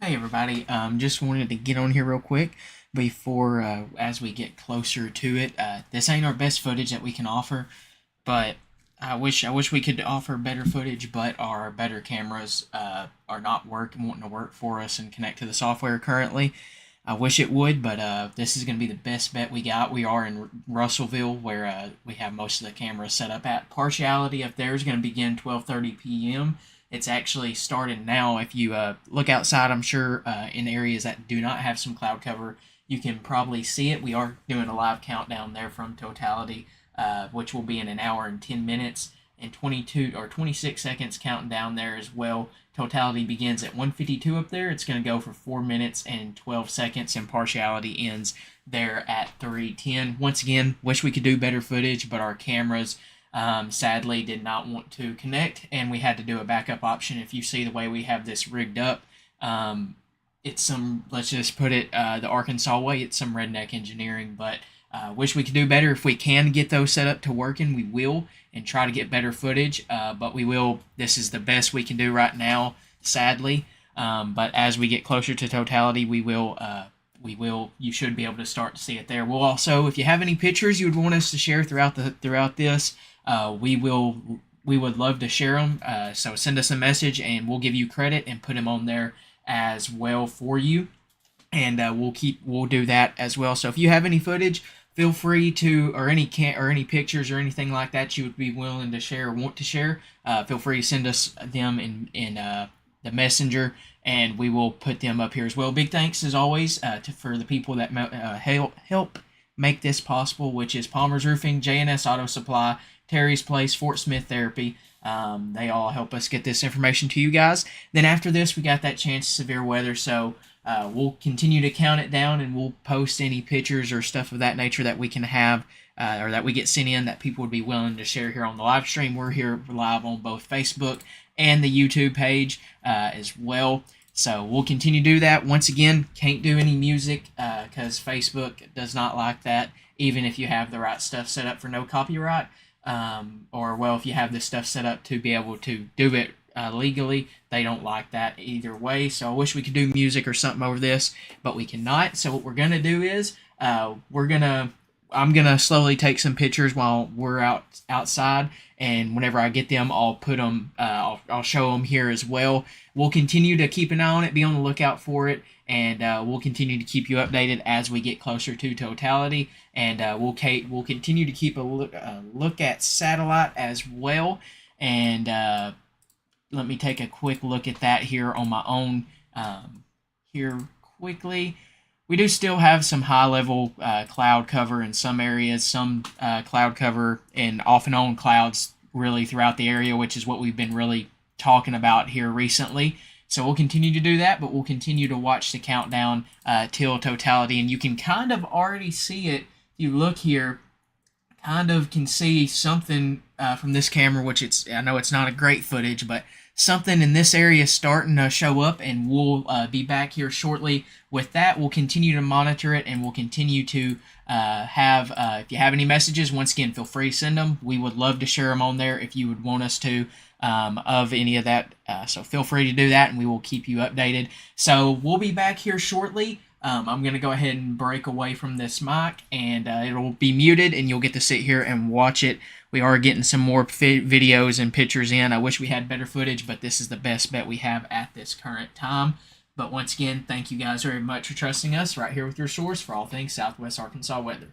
Hey everybody, just wanted to get on here real quick before as we get closer to it. This ain't our best footage that we can offer, but I wish we could offer better footage, but our better cameras are not wanting to work for us and connect to the software currently. I wish it would, but this is going to be the best bet we got. We are in Russellville, where we have most of the cameras set up at. Partiality up there is going to begin 12:30 p.m. It's actually started now. If you look outside, I'm sure in areas that do not have some cloud cover, you can probably see it. We are doing a live countdown there from totality, which will be in an hour and 10 minutes and 22 or 26 seconds counting down there as well. Totality begins at 1:52 up there. It's going to go for 4 minutes and 12 seconds, and partiality ends there at 3:10. Once again, wish we could do better footage, but our cameras sadly did not want to connect, and we had to do a backup option. If you see the way we have this rigged up, it's some, let's just put it the Arkansas way, it's some redneck engineering, but wish we could do better. If we can get those set up to working, we will, and try to get better footage, but we will. This is the best we can do right now, sadly, but as we get closer to totality, you should be able to start to see it there. We'll also, if you have any pictures you would want us to share throughout this, we would love to share them. So send us a message and we'll give you credit and put them on there as well for you. And we'll do that as well. So if you have any footage, feel free to, or any pictures or anything like that you would be willing to share or want to share, feel free to send us them in the messenger, and we will put them up here as well. Big thanks as always for the people that help make this possible, which is Palmer's Roofing, J&S Auto Supply, Terry's Place, Fort Smith Therapy. They all help us get this information to you guys. Then after this, we got that chance of severe weather, so we'll continue to count it down, and we'll post any pictures or stuff of that nature that we can have or that we get sent in that people would be willing to share here on the live stream. We're here live on both Facebook and the YouTube page as well. So we'll continue to do that. Once again, can't do any music because Facebook does not like that, even if you have the right stuff set up for no copyright. Or, well, if you have this stuff set up to be able to do it legally, they don't like that either way. So I wish we could do music or something over this, but we cannot. So what we're going to do is I'm gonna slowly take some pictures while we're outside, and whenever I get them, I'll put them. I'll show them here as well. We'll continue to keep an eye on it, be on the lookout for it, and we'll continue to keep you updated as we get closer to totality. And we'll continue to keep a look at satellite as well. And let me take a quick look at that here on my own here quickly. We do still have some high level cloud cover in some areas, some cloud cover and off and on clouds really throughout the area, which is what we've been really talking about here recently. So we'll continue to do that, but we'll continue to watch the countdown till totality. And you can kind of already see it. If you look here, kind of can see something from this camera, which I know it's not a great footage, but something in this area is starting to show up, and we'll be back here shortly with that. We'll continue to monitor it, and we'll continue to if you have any messages, once again, feel free to send them. We would love to share them on there if you would want us to of any of that. So feel free to do that, and we will keep you updated. So we'll be back here shortly. I'm going to go ahead and break away from this mic, and it'll be muted, and you'll get to sit here and watch it. We are getting some more videos and pictures in. I wish we had better footage, but this is the best bet we have at this current time. But once again, thank you guys very much for trusting us right here with your source for all things Southwest Arkansas weather.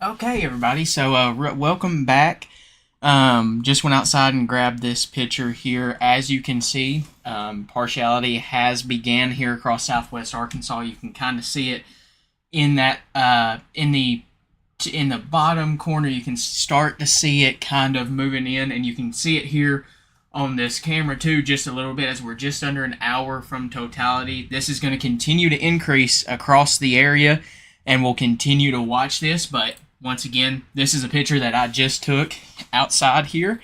Okay, everybody. So, welcome back. Just went outside and grabbed this picture here. As you can see, partiality has began here across Southwest Arkansas. You can kind of see it in that in the bottom corner. You can start to see it kind of moving in, and you can see it here on this camera too, just a little bit, as we're just under an hour from totality. This is going to continue to increase across the area, and we'll continue to watch this. But once again, this is a picture that I just took outside here,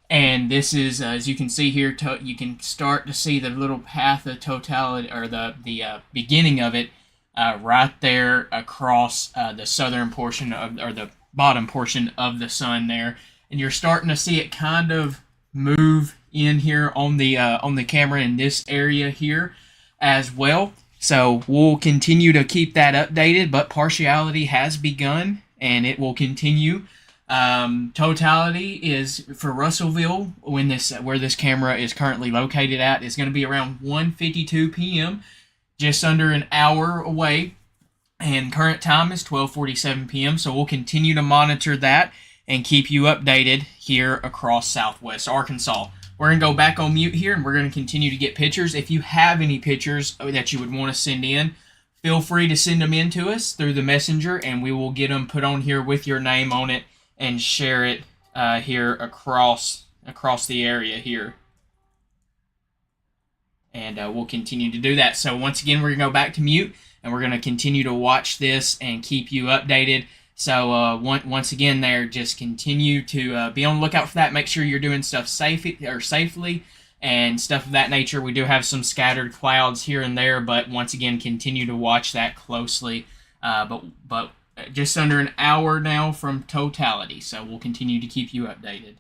and this is, as you can see here, you can start to see the little path of totality, or the beginning of it, right there across the southern portion of, or the bottom portion of the sun there, and you're starting to see it kind of move in here on the camera in this area here as well. So we'll continue to keep that updated, but partiality has begun and it will continue. Totality is for Russellville, when this where this camera is currently located at, is going to be around 1:52 p.m., just under an hour away, and current time is 12:47 p.m. So we'll continue to monitor that and keep you updated here across Southwest Arkansas. We're going to go back on mute here, and we're going to continue to get pictures. If you have any pictures that you would want to send in, feel free to send them in to us through the messenger, and we will get them put on here with your name on it and share it here across the area here. And we'll continue to do that. So once again, we're going to go back to mute, and we're going to continue to watch this and keep you updated. So once again, there, just continue to be on the lookout for that. Make sure you're doing stuff safely and stuff of that nature. We do have some scattered clouds here and there, but once again, continue to watch that closely. But just under an hour now from totality, so we'll continue to keep you updated.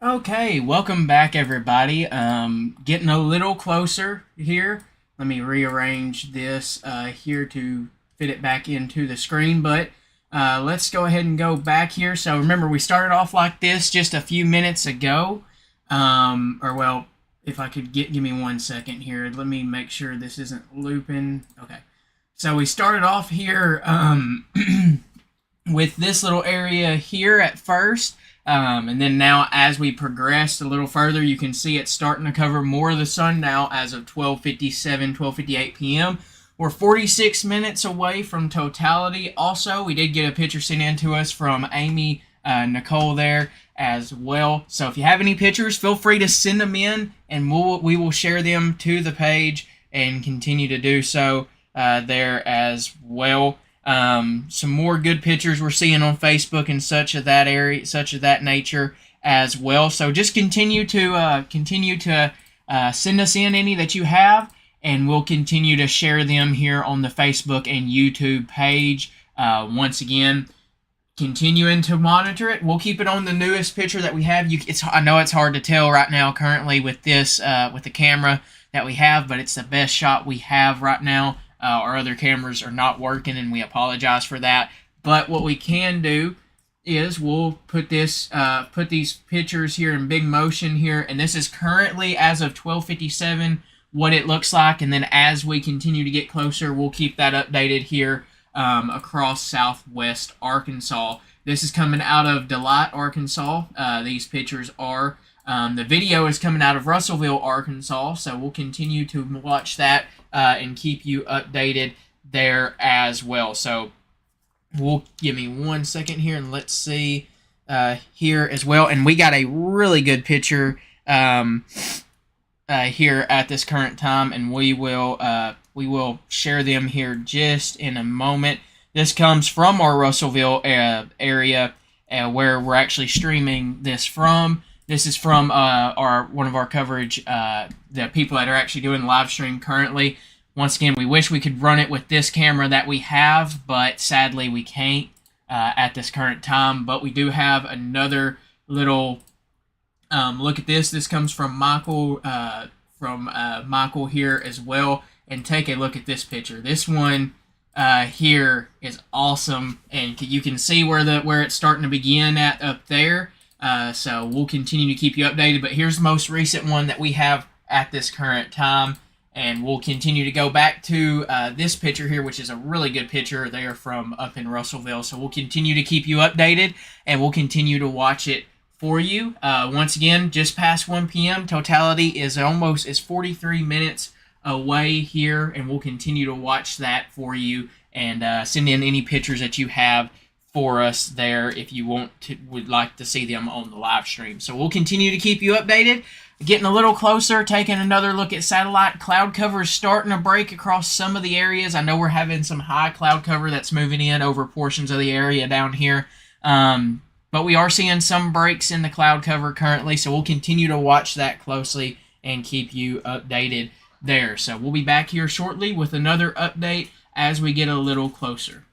Okay, welcome back, everybody. Getting a little closer here. Let me rearrange this here to fit it back into the screen. But let's go ahead and go back here. So remember, we started off like this just a few minutes ago. Or well, if I could give me 1 second here. Let me make sure this isn't looping. Okay. So we started off here with this little area here at first. And then now as we progressed a little further, you can see it's starting to cover more of the sun now as of 12:57, 12:58 p.m. We're 46 minutes away from totality. Also, we did get a picture sent in to us from Amy Nicole there as well. So if you have any pictures, feel free to send them in, and we will share them to the page and continue to do so there as well. Some more good pictures we're seeing on Facebook and such of that area, such of that nature as well. So just continue to send us in any that you have, and we'll continue to share them here on the Facebook and YouTube page. Once again, continuing to monitor it. We'll keep it on the newest picture that we have. I know it's hard to tell right now currently with this with the camera that we have, but it's the best shot we have right now. Our other cameras are not working, and we apologize for that. But what we can do is we'll put these pictures here in big motion here, and this is currently as of 12:57 what it looks like. And then as we continue to get closer, we'll keep that updated here across Southwest Arkansas. This is coming out of Delight, Arkansas. These pictures are. The video is coming out of Russellville, Arkansas, so we'll continue to watch that and keep you updated there as well. So we'll give me 1 second here, and let's see here as well. And we got a really good picture here at this current time, and we will share them here just in a moment. This comes from our Russellville area where we're actually streaming this from. This is from one of our coverage, the people that are actually doing the live stream currently. Once again, we wish we could run it with this camera that we have, but sadly we can't at this current time. But we do have another little look at this. This comes from Michael Michael here as well. And take a look at this picture. This one here is awesome, and you can see where it's starting to begin at up there. So we'll continue to keep you updated, but here's the most recent one that we have at this current time, and we'll continue to go back to this picture here, which is a really good picture there from up in Russellville. So we'll continue to keep you updated, and we'll continue to watch it for you. Once again, just past 1 p.m. Totality is 43 minutes away here, and we'll continue to watch that for you and send in any pictures that you have for us there if you would like to see them on the live stream. So we'll continue to keep you updated. Getting a little closer, taking another look at satellite. Cloud cover is starting to break across some of the areas. I know we're having some high cloud cover that's moving in over portions of the area down here. But we are seeing some breaks in the cloud cover currently, so we'll continue to watch that closely and keep you updated there. So we'll be back here shortly with another update as we get a little closer.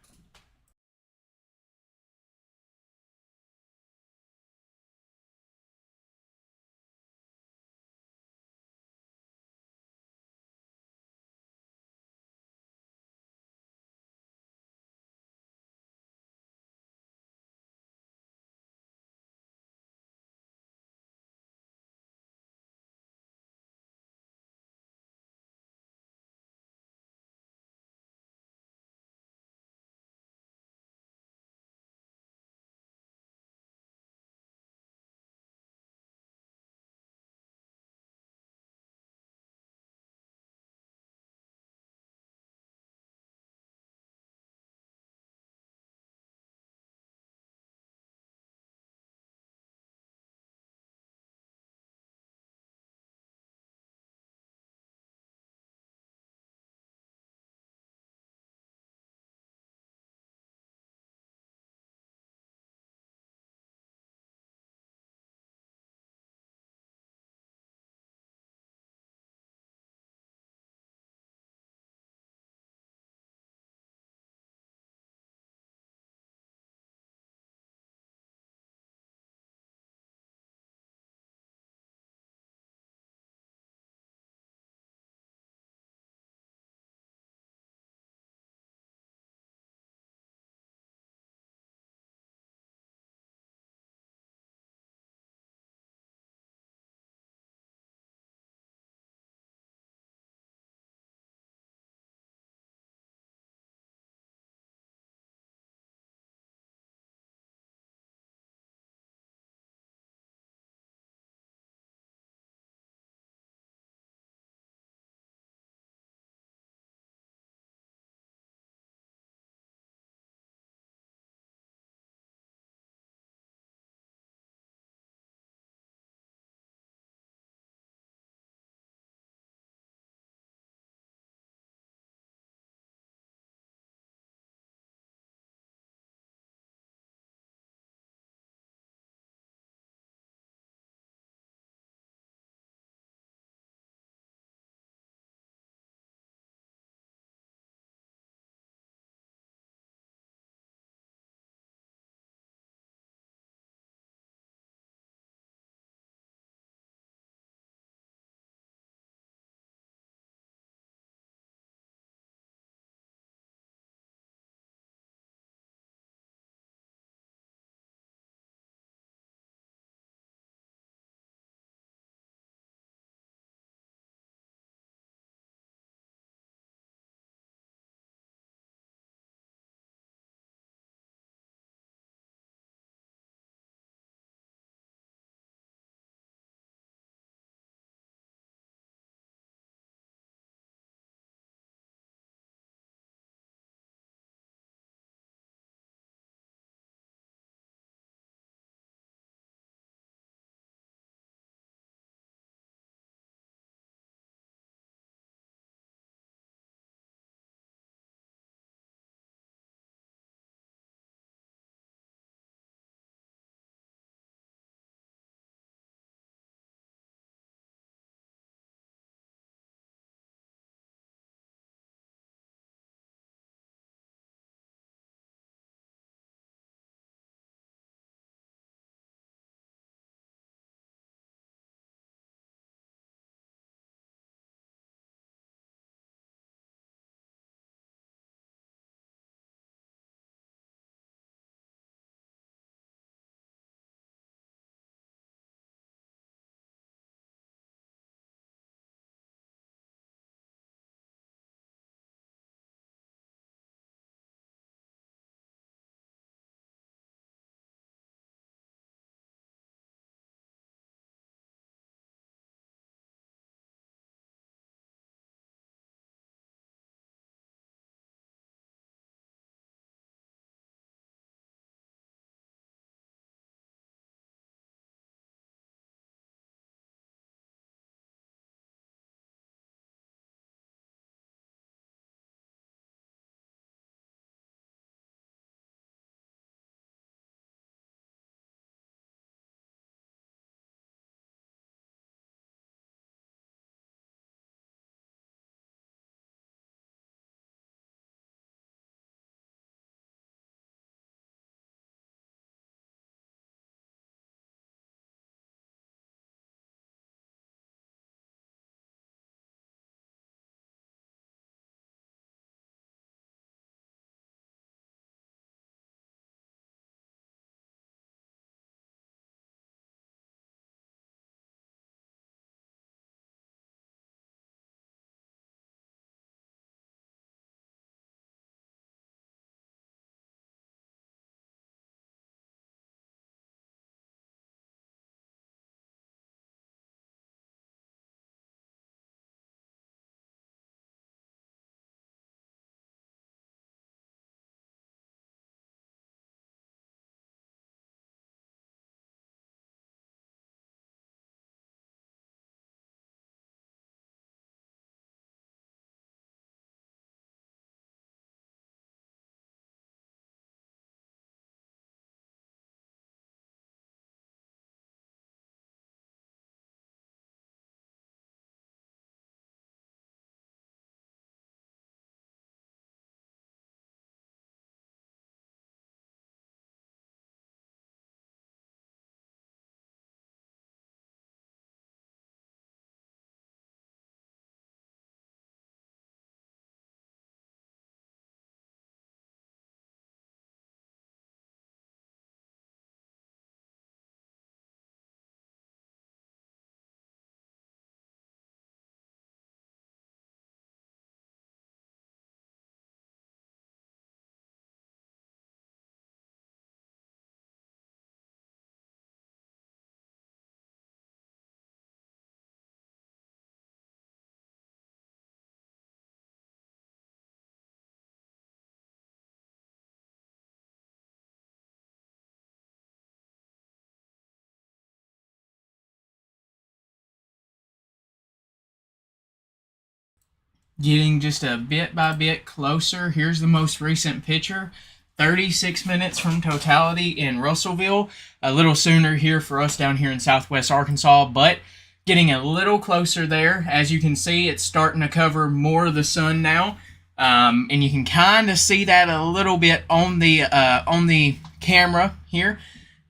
getting just a bit by bit closer. Here's the most recent picture. 36 minutes from totality in Russellville. A little sooner here for us down here in Southwest Arkansas, but getting a little closer there. As you can see, it's starting to cover more of the sun now. And you can kind of see that a little bit on the camera here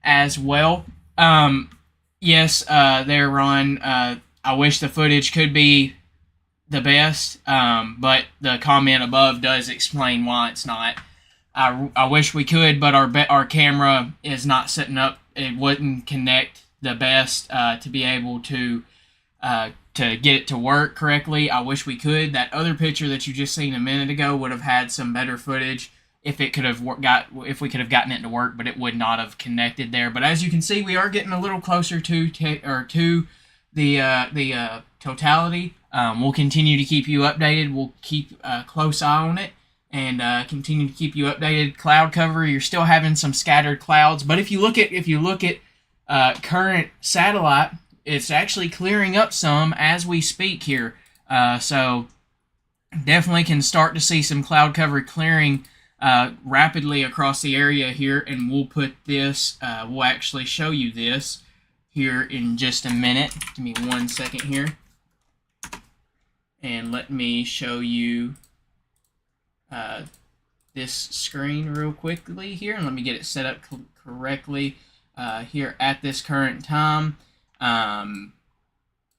as well. Yes, there, Ron. I wish the footage could be the best, but the comment above does explain why it's not. I wish we could, but our camera is not setting up. It wouldn't connect the best to be able to get it to work correctly. I wish we could. That other picture that you just seen a minute ago would have had some better footage if we could have gotten it to work, but it would not have connected there. But as you can see, we are getting a little closer to the totality. We'll continue to keep you updated. We'll keep a close eye on it and continue to keep you updated. Cloud cover, you're still having some scattered clouds, but if you look at current satellite, it's actually clearing up some as we speak here. So definitely can start to see some cloud cover clearing rapidly across the area here, and we'll put this. We'll actually show you this here in just a minute. Give me 1 second here, and let me show you this screen real quickly here, and let me get it set up correctly here at this current time.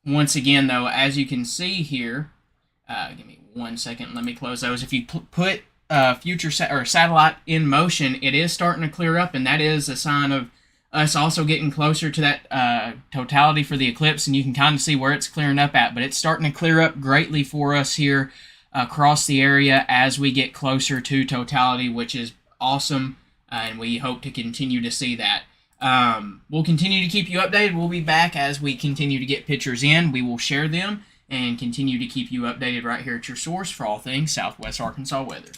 Once again, though, as you can see here, give me 1 second. Let me close those. If you put future satellite in motion, it is starting to clear up, and that is a sign of us also getting closer to that totality for the eclipse, and you can kind of see where it's clearing up at, but it's starting to clear up greatly for us here across the area as we get closer to totality, which is awesome, and we hope to continue to see that. We'll continue to keep you updated. We'll be back as we continue to get pictures in. We will share them and continue to keep you updated right here at your source for all things Southwest Arkansas weather.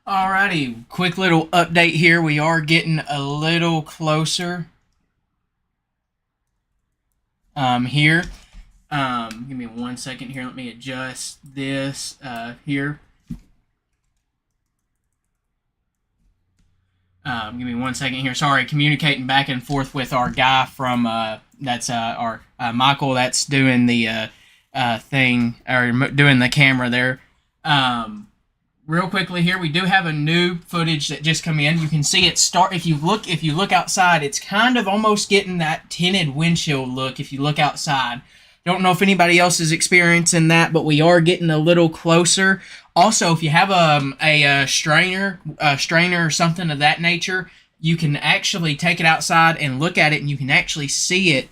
Alrighty, quick little update here. We are getting a little closer here. Give me 1 second here. Let me adjust this here. Give me 1 second here. Sorry, communicating back and forth with our guy from that's our Michael. That's doing the thing or doing the camera there. Real quickly here, we do have a new footage that just come in. You can see it start. If you look outside, it's kind of almost getting that tinted windshield look. If you look outside, don't know if anybody else is experiencing that, but we are getting a little closer. Also, if you have a strainer or something of that nature, you can actually take it outside and look at it, and you can actually see it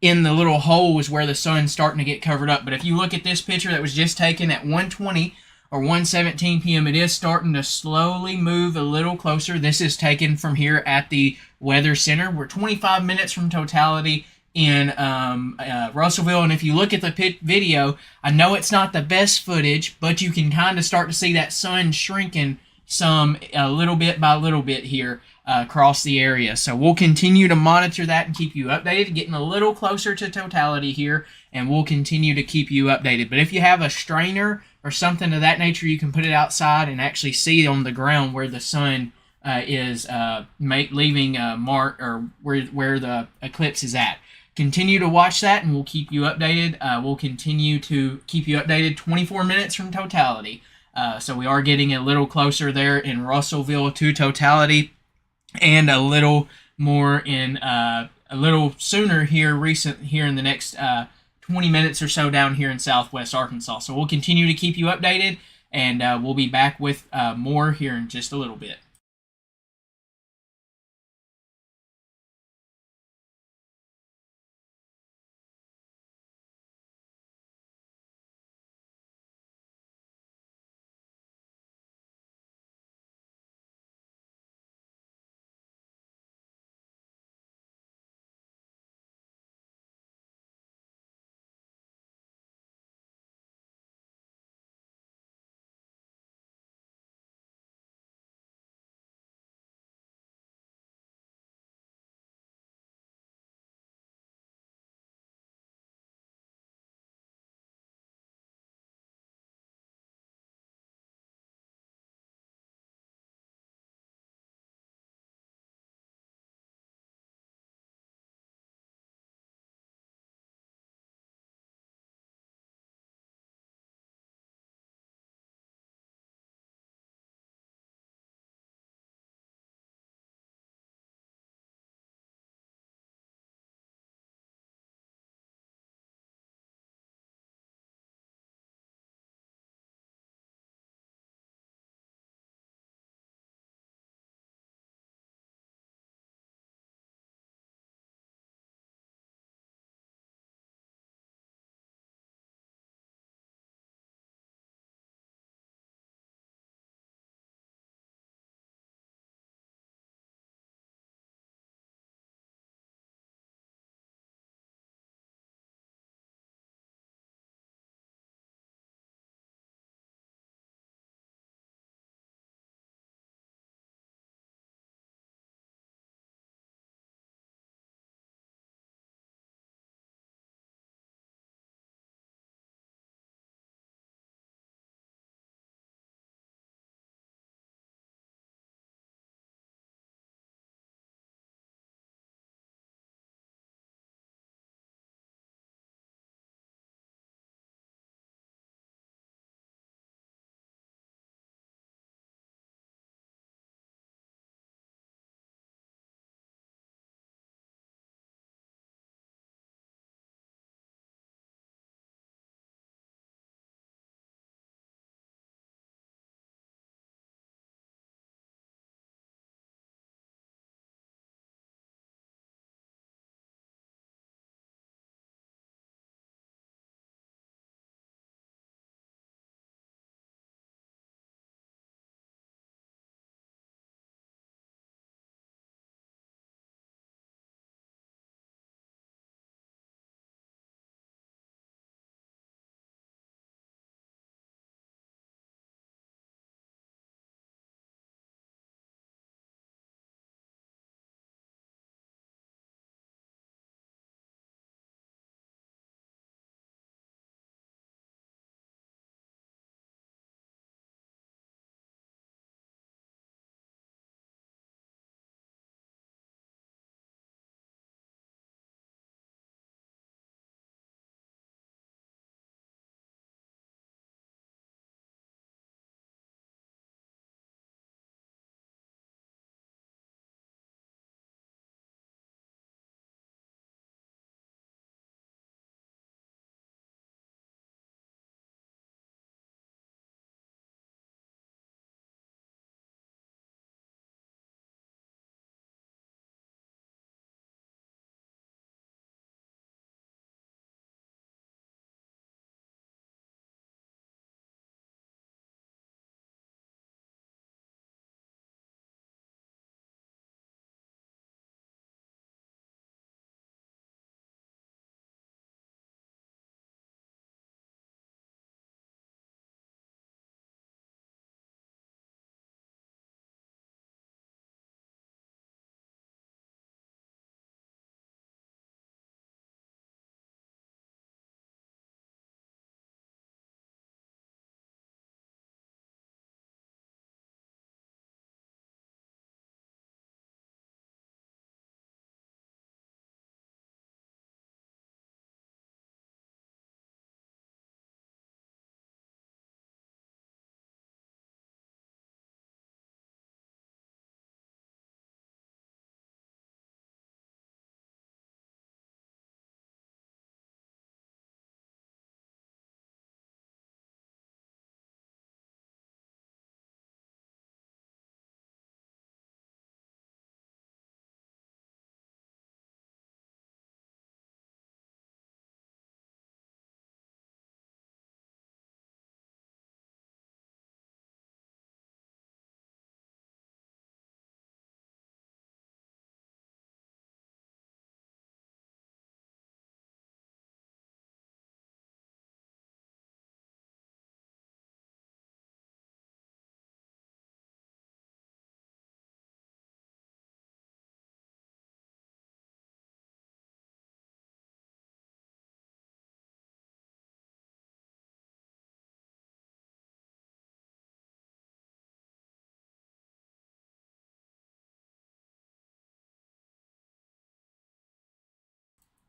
in the little holes where the sun's starting to get covered up. But if you look at this picture that was just taken at 1:20 or 1:17 p.m., it is starting to slowly move a little closer. This is taken from here at the Weather Center. We're 25 minutes from totality in Russellville, and if you look at the video, I know it's not the best footage, but you can kind of start to see that sun shrinking a little bit by little bit here across the area. So we'll continue to monitor that and keep you updated, getting a little closer to totality here, and we'll continue to keep you updated. But if you have a strainer or something of that nature, you can put it outside and actually see on the ground where the sun is leaving a mark, or where the eclipse is at. Continue to watch that, and we'll keep you updated. We'll continue to keep you updated 24 minutes from totality. So we are getting a little closer there in Russellville to totality, and a little more in a little sooner here in the next 20 minutes or so down here in Southwest Arkansas. So we'll continue to keep you updated, and we'll be back with more here in just a little bit.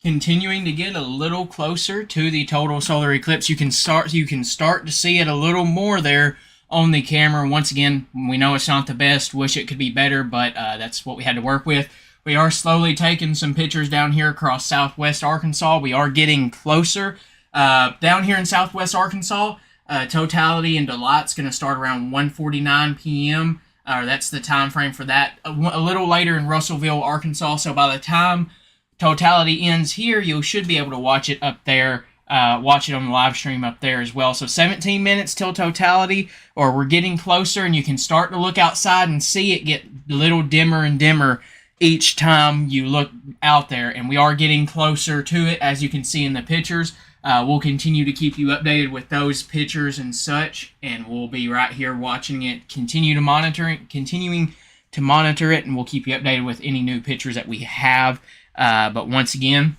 continuing to get a little closer to the total solar eclipse. You can start to see it a little more there on the camera. Once again, we know it's not the best. Wish it could be better, but that's what we had to work with. We are slowly taking some pictures down here across Southwest Arkansas. We are getting closer. Down here in Southwest Arkansas, totality and delight's going to start around 1:49 p.m. That's the time frame for that. A little later in Russellville, Arkansas. So by the time totality ends here, you should be able to watch it up there. Watch it on the live stream up there as well. So 17 minutes till totality, or we're getting closer, and you can start to look outside and see it get a little dimmer and dimmer each time you look out there, and we are getting closer to it, as you can see in the pictures. We'll continue to keep you updated with those pictures and such, and we'll be right here watching it, continuing to monitor it, and we'll keep you updated with any new pictures that we have. But once again,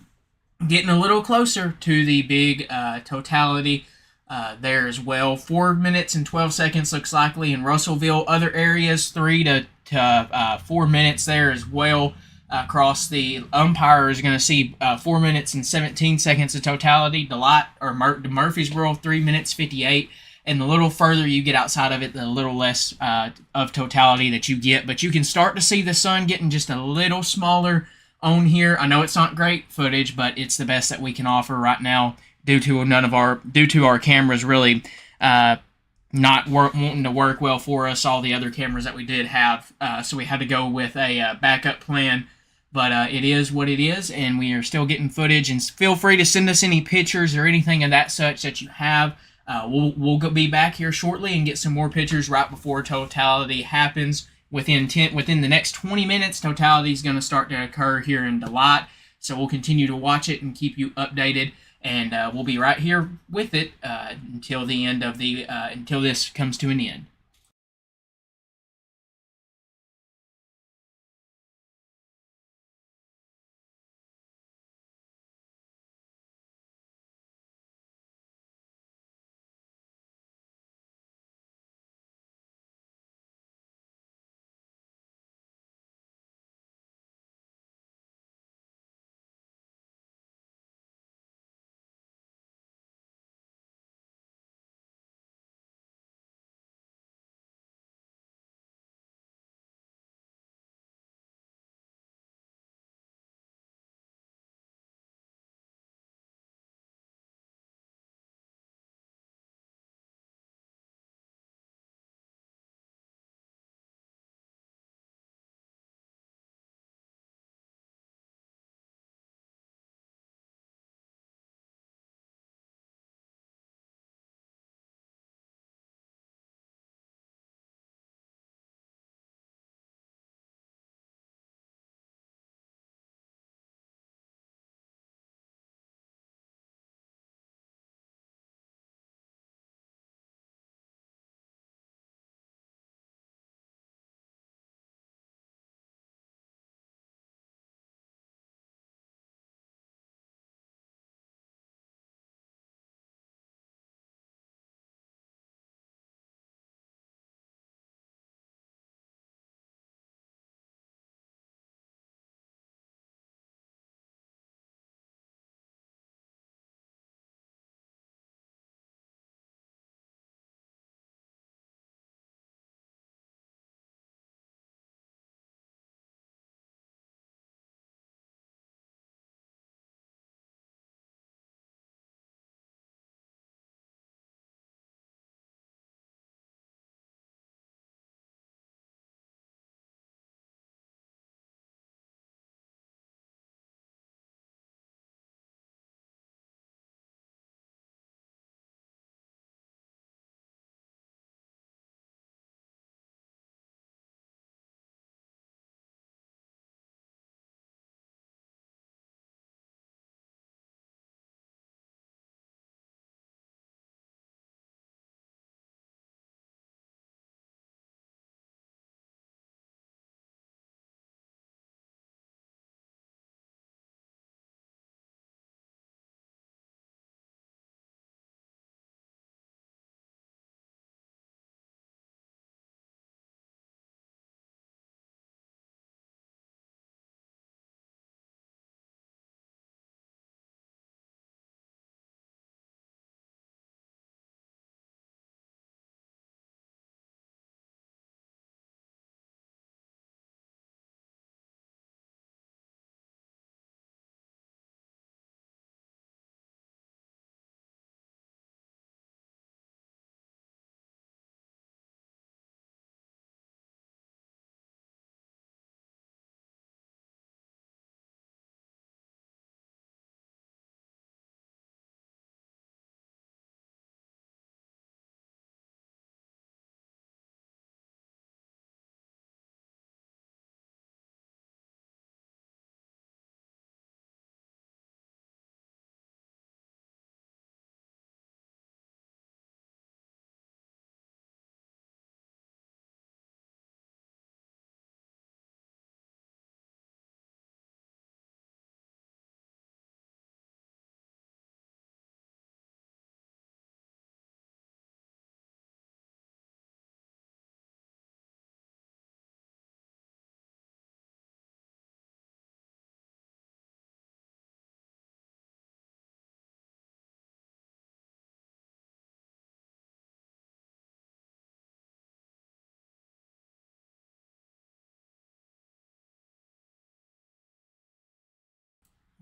getting a little closer to the big totality there as well. 4 minutes and 12 seconds looks likely in Russellville. Other areas, 3 to 4 minutes there as well. Across the umpire is going to see 4 minutes and 17 seconds of totality. Delight or Murfreesboro, 3 minutes 58. And the little further you get outside of it, the little less of totality that you get. But you can start to see the sun getting just a little smaller on here. I know it's not great footage, but it's the best that we can offer right now due to our cameras really not wanting to work well for us. All the other cameras that we did have, so we had to go with a backup plan. But it is what it is, and we are still getting footage. And feel free to send us any pictures or anything of that such that you have. We'll be back here shortly and get some more pictures right before totality happens. Within the next 20 minutes, totality is going to start to occur here in Delight. So we'll continue to watch it and keep you updated, and we'll be right here with it until the end of until this comes to an end.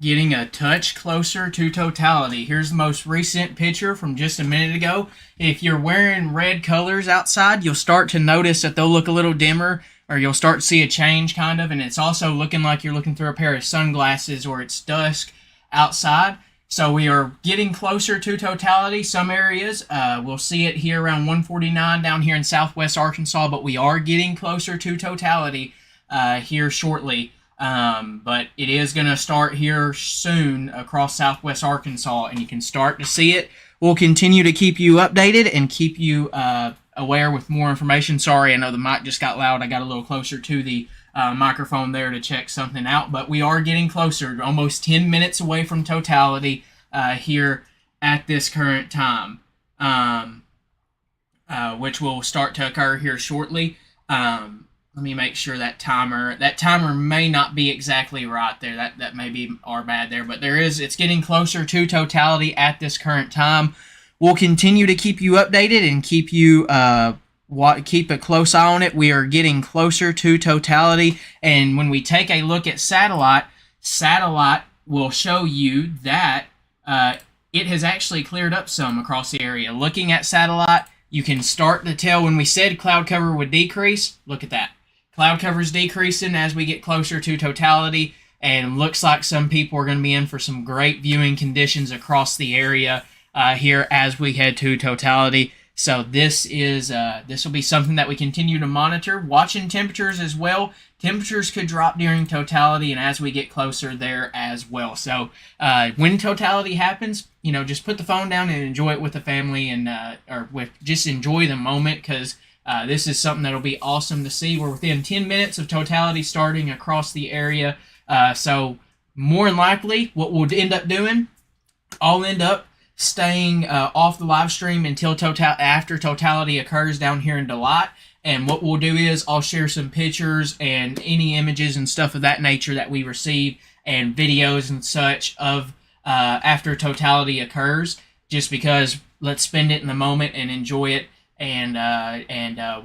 getting a touch closer to totality. Here's the most recent picture from just a minute ago. If you're wearing red colors outside, you'll start to notice that they'll look a little dimmer, or you'll start to see a change kind of, and it's also looking like you're looking through a pair of sunglasses or it's dusk outside. So we are getting closer to totality. Some areas, we'll see it here around 149 down here in Southwest Arkansas, but we are getting closer to totality here shortly. But it is going to start here soon across Southwest Arkansas, and you can start to see it. We'll continue to keep you updated and keep you aware with more information. Sorry, I know the mic just got loud. I got a little closer to the microphone there to check something out, but we are getting closer, almost 10 minutes away from totality here at this current time, which will start to occur here shortly. Let me make sure that timer may not be exactly right there. That may be our bad there, but it's getting closer to totality at this current time. We'll continue to keep you updated and keep you keep a close eye on it. We are getting closer to totality, and when we take a look at satellite will show you that it has actually cleared up some across the area. Looking at satellite, you can start to tell when we said cloud cover would decrease. Look at that. Cloud cover is decreasing as we get closer to totality, and looks like some people are going to be in for some great viewing conditions across the area here as we head to totality. So this will be something that we continue to monitor. Watching temperatures as well. Temperatures could drop during totality, and as we get closer there as well. So when totality happens, just put the phone down and enjoy it with the family, and just enjoy the moment, because this is something that'll be awesome to see. We're within 10 minutes of totality starting across the area. So more than likely, what we'll end up doing, I'll end up staying off the live stream until after totality occurs down here in Delight. And what we'll do is I'll share some pictures and any images and stuff of that nature that we receive, and videos and such of after totality occurs, just because let's spend it in the moment and enjoy it. And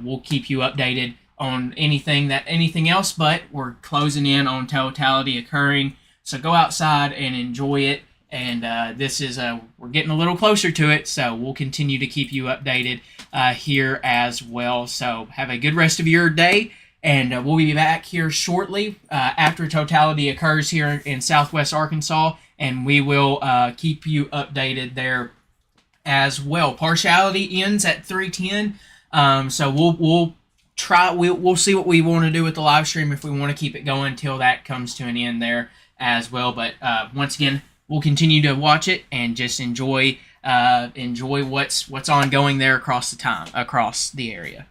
we'll keep you updated on anything else, but we're closing in on totality occurring. So go outside and enjoy it. And we're getting a little closer to it, so we'll continue to keep you updated here as well. So have a good rest of your day, and we'll be back here shortly after totality occurs here in Southwest Arkansas, and we will keep you updated there as well. Partiality ends at 3:10, so we'll see what we want to do with the live stream, if we want to keep it going until that comes to an end there as well. But once again, we'll continue to watch it and just enjoy what's ongoing there across the area.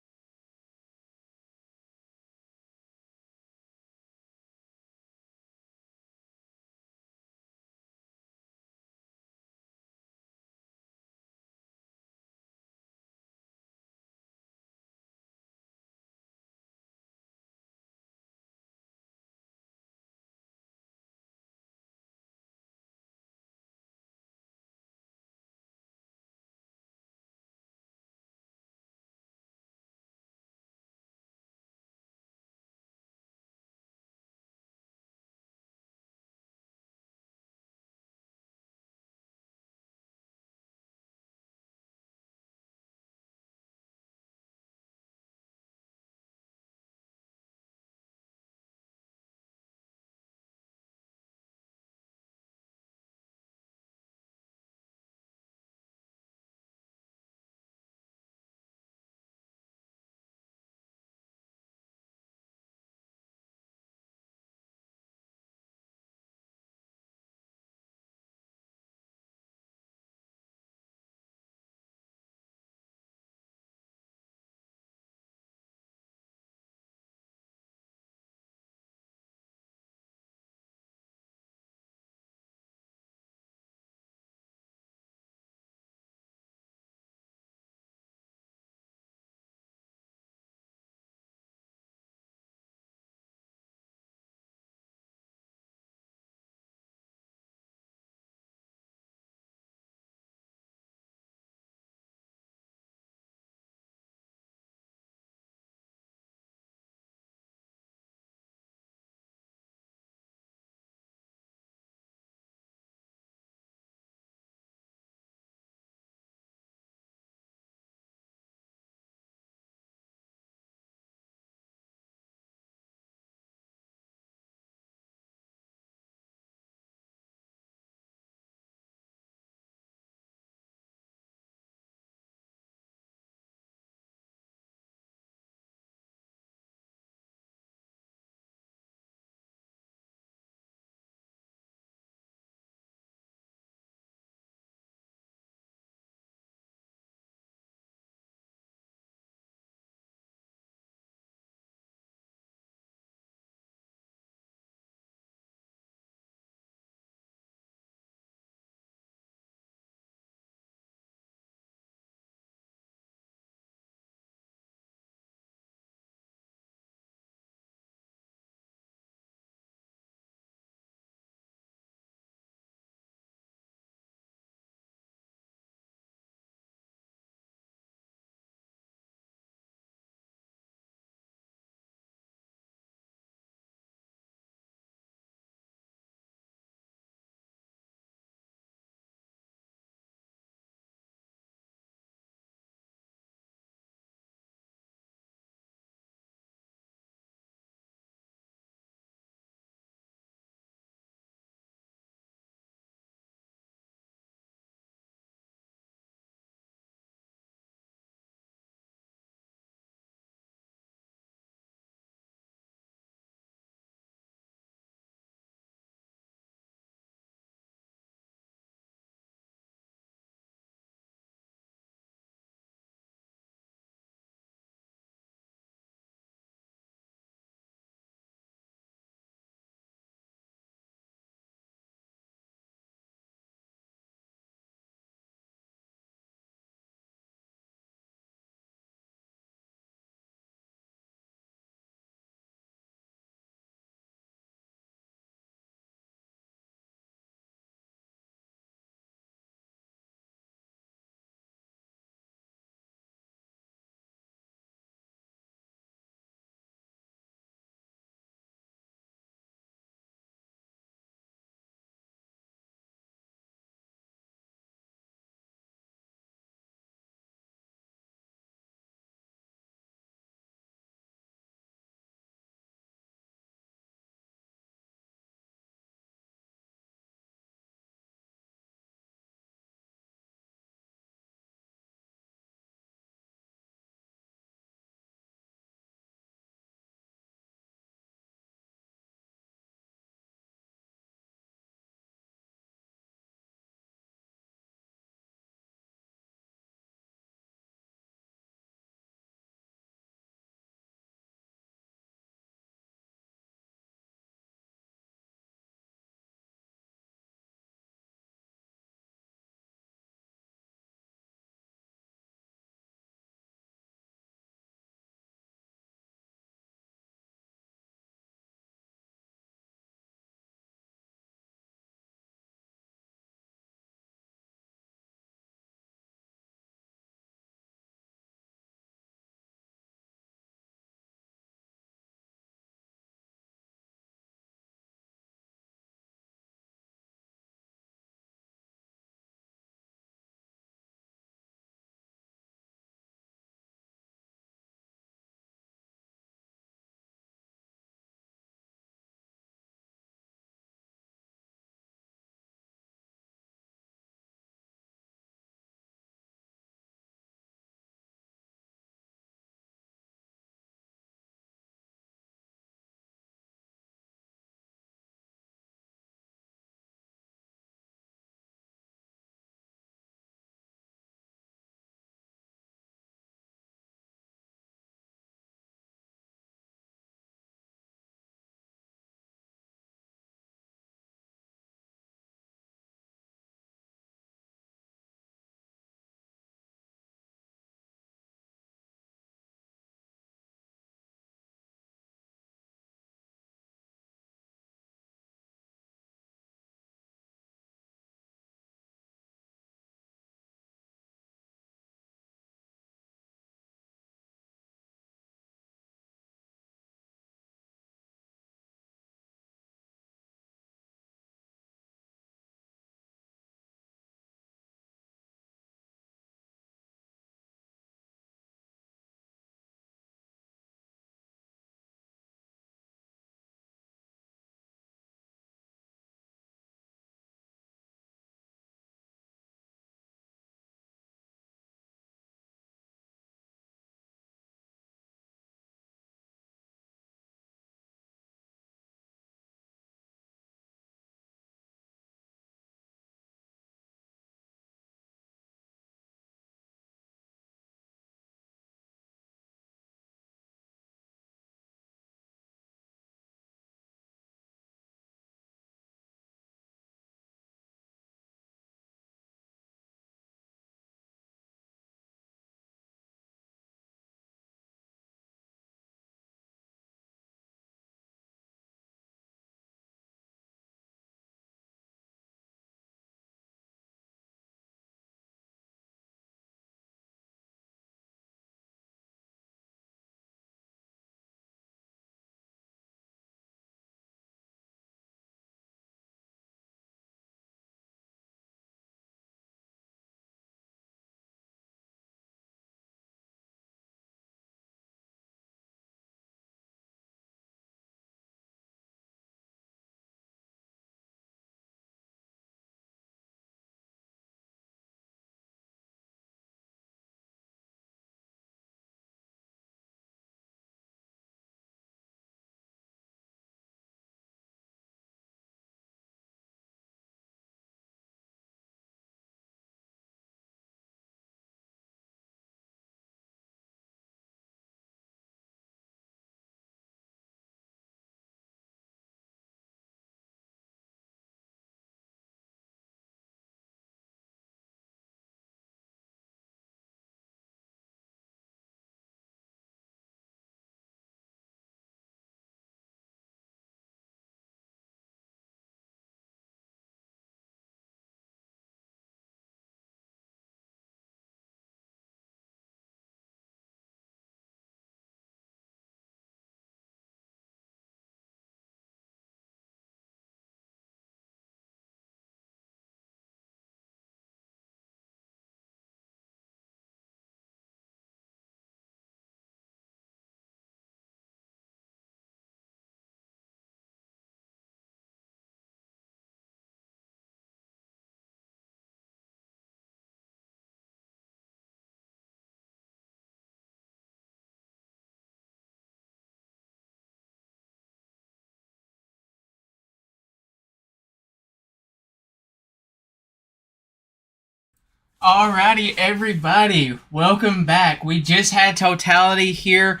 Alrighty, everybody, welcome back. We just had totality here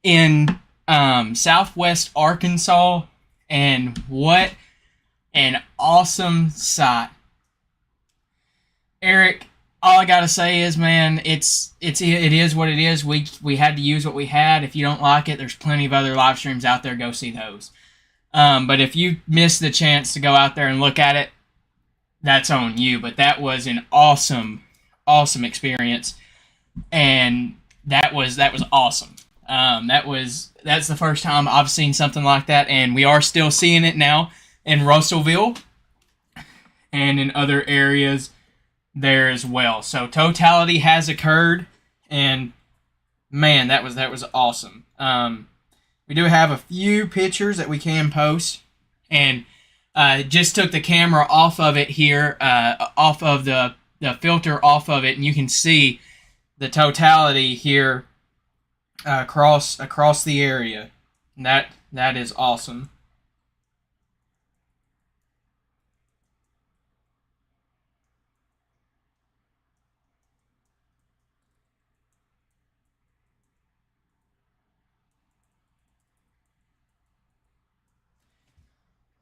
in Southwest Arkansas, and what an awesome sight. Eric, all I gotta say is, man, it is what it is. We had to use what we had. If you don't like it, there's plenty of other live streams out there. Go see those. But if you missed the chance to go out there and look at it, that's on you. But that was an awesome experience, and that was awesome. That's the first time I've seen something like that, and we are still seeing it now in Russellville and in other areas there as well. So totality has occurred, and man, that was awesome. We do have a few pictures that we can post, and just took the camera off of it here, off of the filter off of it, and you can see the totality here across the area. And that is awesome.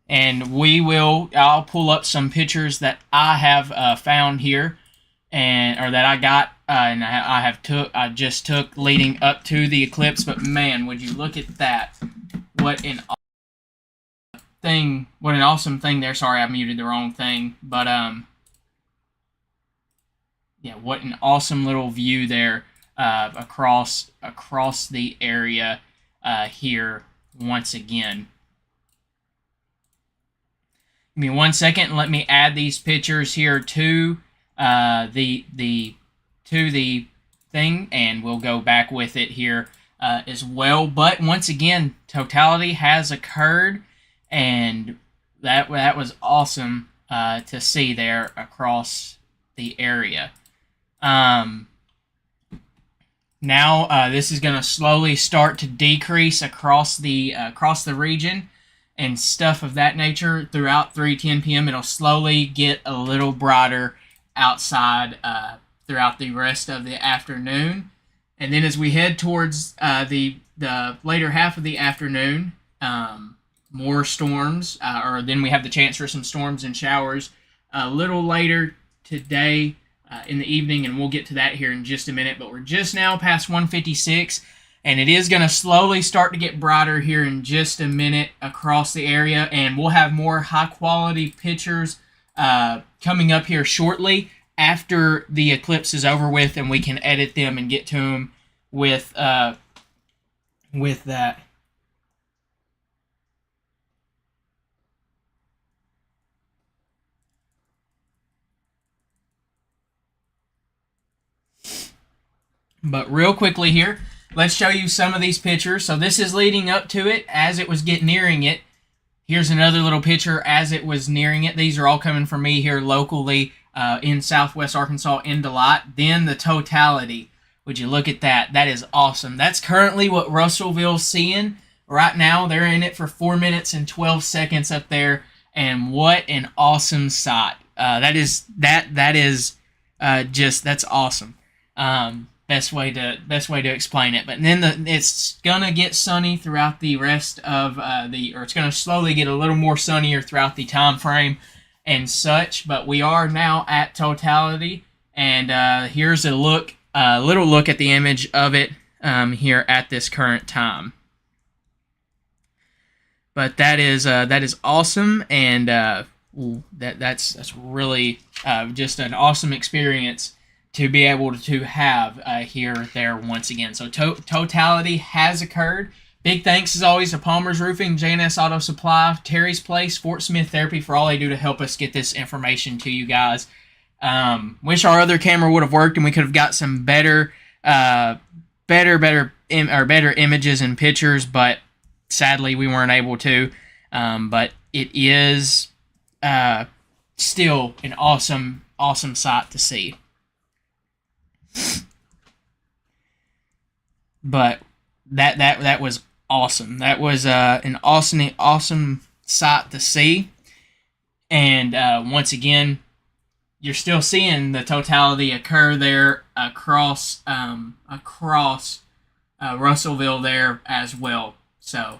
And I'll pull up some pictures that I have found here, or that I got, and I just took leading up to the eclipse. But man, would you look at that? What an awesome thing there. Sorry, I muted the wrong thing. But yeah, what an awesome little view there across the area here once again. Give me 1 second and let me add these pictures here to the thing, and we'll go back with it here as well. But once again, totality has occurred, and that was awesome to see there across the area. Now this is going to slowly start to decrease across the region and stuff of that nature. Throughout 3:10 p.m. it'll slowly get a little brighter outside throughout the rest of the afternoon, and then as we head towards the later half of the afternoon, more storms, or then we have the chance for some storms and showers a little later today in the evening, and we'll get to that here in just a minute. But we're just now past 1:56, and it is going to slowly start to get brighter here in just a minute across the area, and we'll have more high-quality pictures coming up here shortly after the eclipse is over with, and we can edit them and get to them with that. But real quickly here, let's show you some of these pictures. So this is leading up to it as it was nearing it. Here's another little picture as it was nearing it. These are all coming from me here locally in Southwest Arkansas in Delight. Then the totality. Would you look at that? That is awesome. That's currently what Russellville's seeing right now. They're in it for 4 minutes and 12 seconds up there, and what an awesome sight. That's awesome. Best way to explain it. But then it's gonna get sunny throughout the rest of it's gonna slowly get a little more sunnier throughout the time frame and such. But we are now at totality, and here's a little look at the image of it here at this current time. But that is awesome, and that's really just an awesome experience to be able to have here there once again. So totality has occurred. Big thanks as always to Palmer's Roofing, J&S Auto Supply, Terry's Place, Fort Smith Therapy for all they do to help us get this information to you guys. Wish our other camera would have worked and we could have got some better images and pictures, but sadly we weren't able to. But it is still an awesome sight to see. But that was awesome. That was an awesome sight to see. And once again, you're still seeing the totality occur there across Russellville there as well. So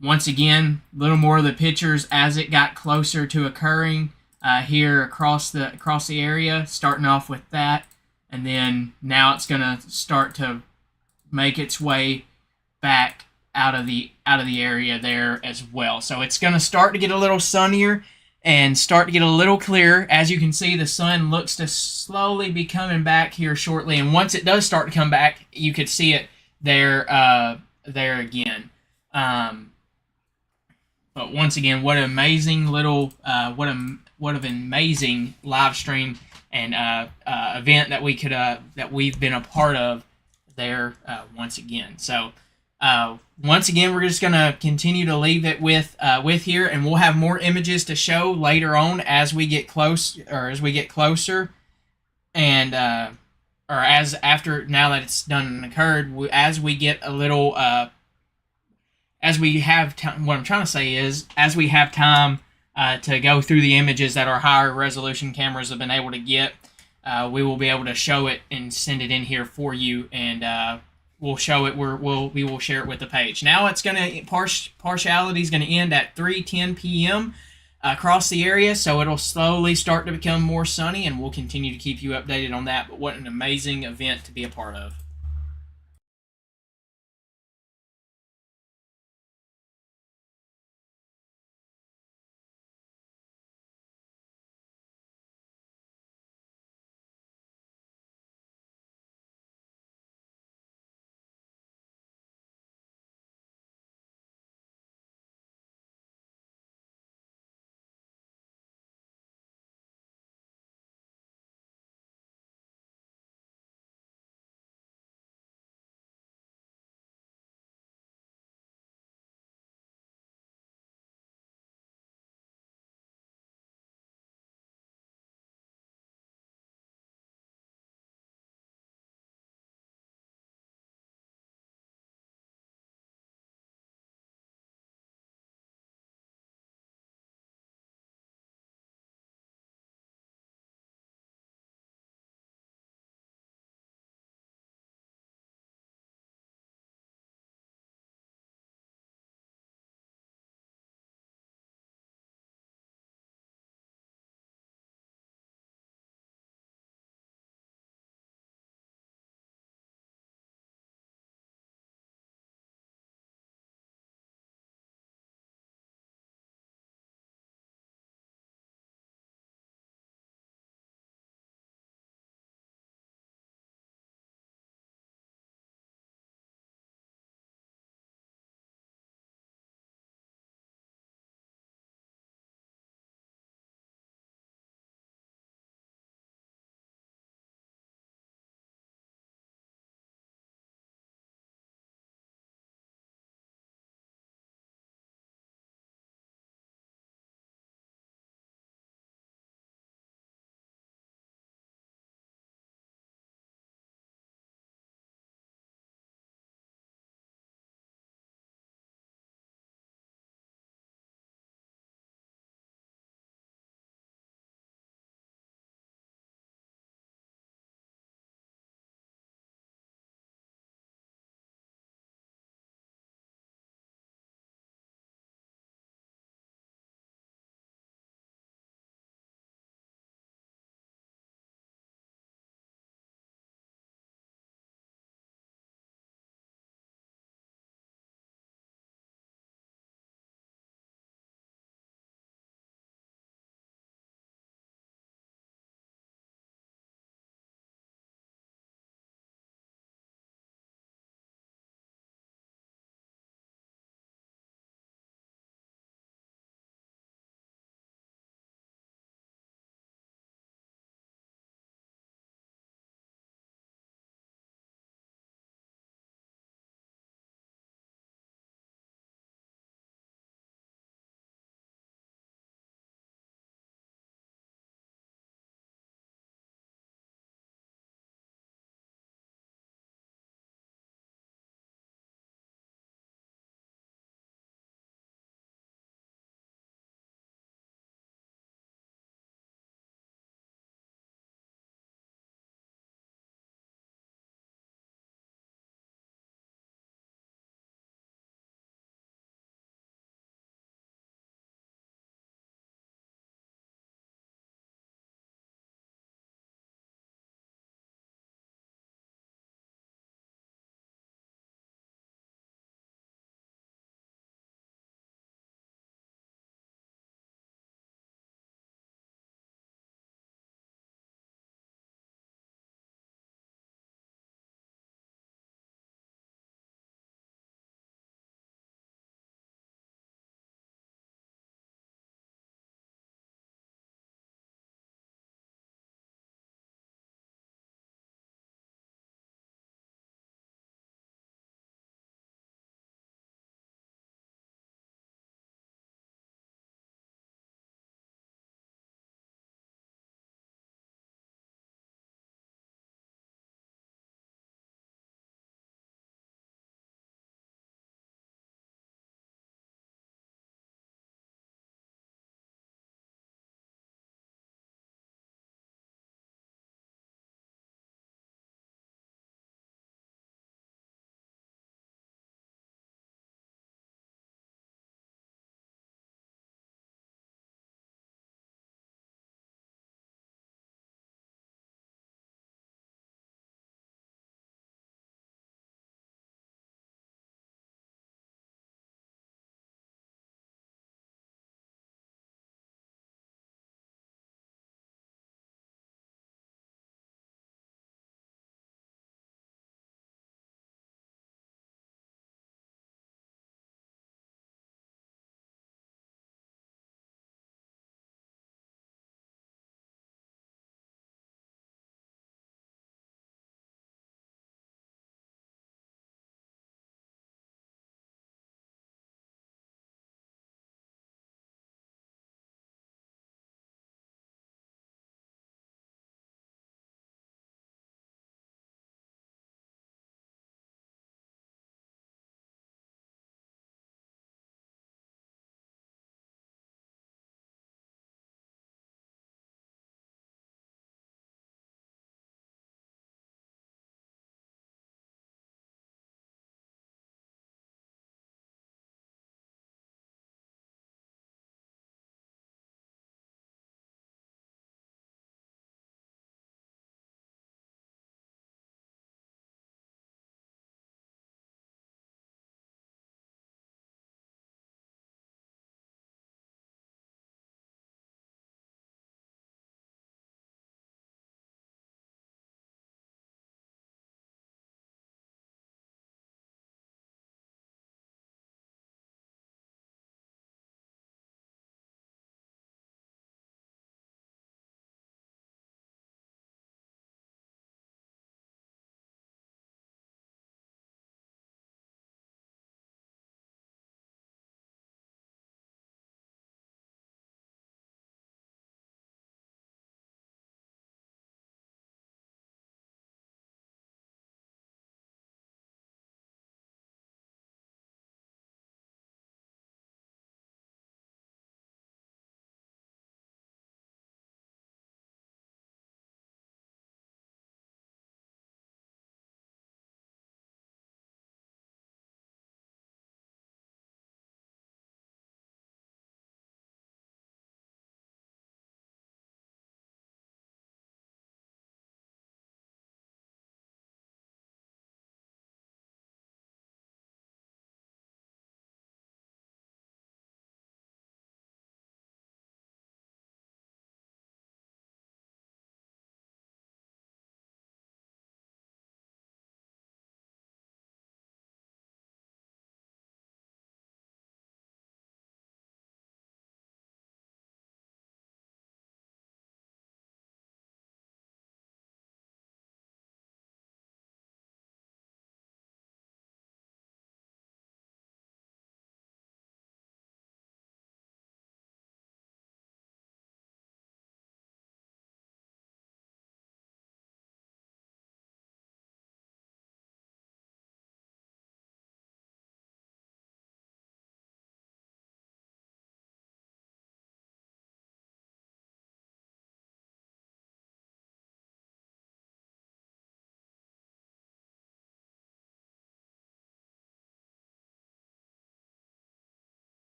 once again, a little more of the pictures as it got closer to occurring here across the area. Starting off with that, and then now it's gonna start to make its way back out of the area there as well. So it's going to start to get a little sunnier and start to get a little clearer. As you can see, the sun looks to slowly be coming back here shortly, and once it does start to come back, you could see it there again. But once again, what an amazing little what an amazing live stream and event that we've been a part of there once again. So once again, we're just gonna continue to leave it with here, and we'll have more images to show later on as we get closer, and or as after now that it's done and occurred, as we get a little as we have time. What I'm trying to say is, as we have time to go through the images that our higher resolution cameras have been able to get, we will be able to show it and send it in here for you, and we'll show it. We will share it with the page. Now it's gonna partiality is gonna end at 3:10 p.m. across the area, so it'll slowly start to become more sunny, and we'll continue to keep you updated on that. But what an amazing event to be a part of.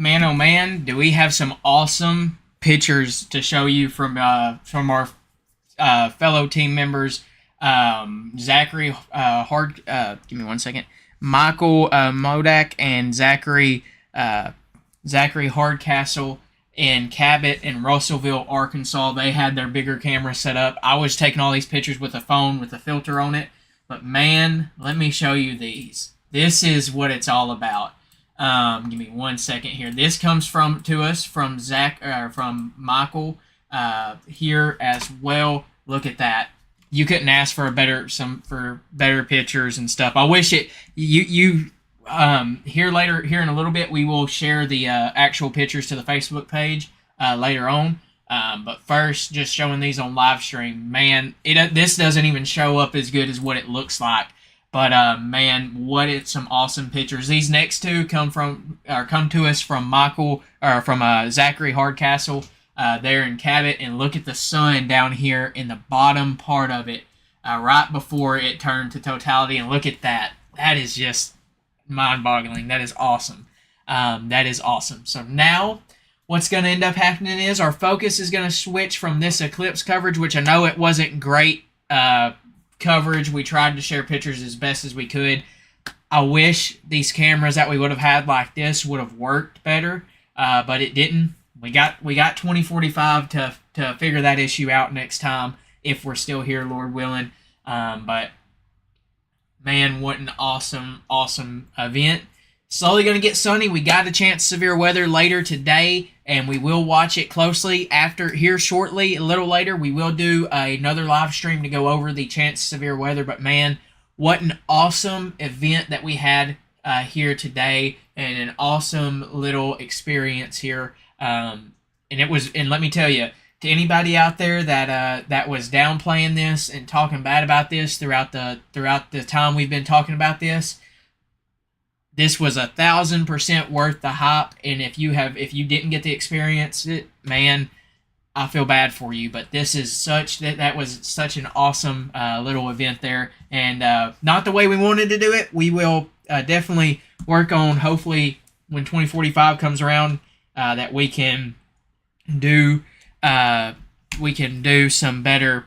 Man, oh man, do we have some awesome pictures to show you from our fellow team members, Zachary give me one second, Michael Modak and Zachary Hardcastle in Cabot and Russellville, Arkansas. They had their bigger camera set up. I was taking all these pictures with a phone with a filter on it, but man, let me show you these. This is what it's all about. Give me one second here. This comes from Michael here as well. Look at that. You couldn't ask for better pictures and stuff. I wish it here in a little bit we will share the actual pictures to the Facebook page later on. But first, just showing these on live stream. Man, this doesn't even show up as good as what it looks like. But man, it's some awesome pictures. These next two come to us from Zachary Hardcastle there in Cabot, and look at the sun down here in the bottom part of it, right before it turned to totality. And look at that. That is just mind-boggling. That is awesome. That is awesome. So now, what's going to end up happening is our focus is going to switch from this eclipse coverage, which I know it wasn't great coverage. We tried to share pictures as best as we could. I wish these cameras that we would have had like this would have worked better, but it didn't. We got 2045 to figure that issue out next time if we're still here, Lord willing. But man, what an awesome event. Slowly going to get sunny. We got a chance severe weather later today, and we will watch it closely after here shortly. A little later, we will do another live stream to go over the chance severe weather. But man, what an awesome event that we had here today, and an awesome little experience here. And let me tell you, to anybody out there that was downplaying this and talking bad about this throughout the time we've been talking about this. This was 1,000% worth the hype, and if you didn't get to experience it, man, I feel bad for you. But this is that was such an awesome little event there, and not the way we wanted to do it. We will definitely work on, hopefully when 2045 comes around, that we can do some better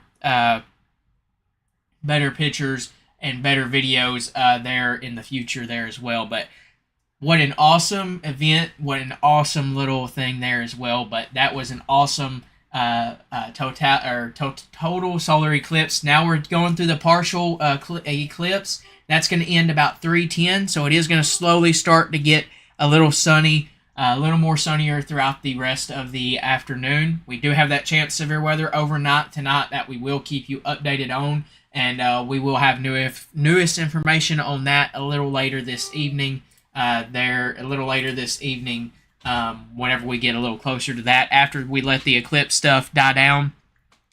pictures and better videos there in the future there as well. But what an awesome event, what an awesome little thing there as well. But that was an awesome total solar eclipse. Now we're going through the partial eclipse. That's going to end about 3:10, so it is going to slowly start to get a little sunny, a little more sunnier throughout the rest of the afternoon. We do have that chance severe weather overnight tonight that we will keep you updated on. And we will have newest information on that a little later this evening. Whenever we get a little closer to that, after we let the eclipse stuff die down.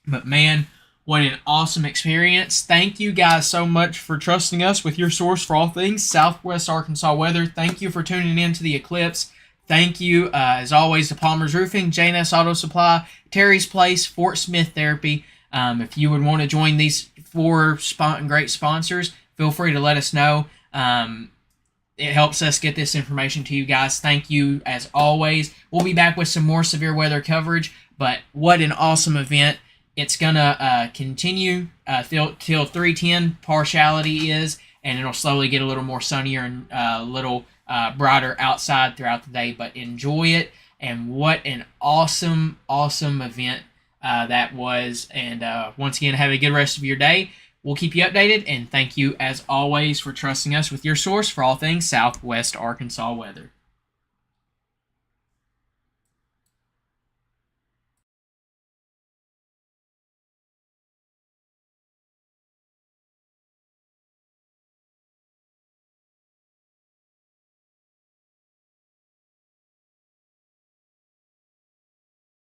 But man, what an awesome experience. Thank you guys so much for trusting us with your source for all things Southwest Arkansas weather. Thank you for tuning in to the eclipse. Thank you, as always, to Palmer's Roofing, J&S Auto Supply, Terry's Place, Fort Smith Therapy. If you would want to join these four great sponsors, feel free to let us know. It helps us get this information to you guys. Thank you, as always. We'll be back with some more severe weather coverage, but what an awesome event. It's going to continue till 3:10 partiality is, and it'll slowly get a little more sunnier and a little brighter outside throughout the day. But enjoy it, and what an awesome event that was. And once again, have a good rest of your day. We'll keep you updated, and thank you as always for trusting us with your source for all things Southwest Arkansas weather.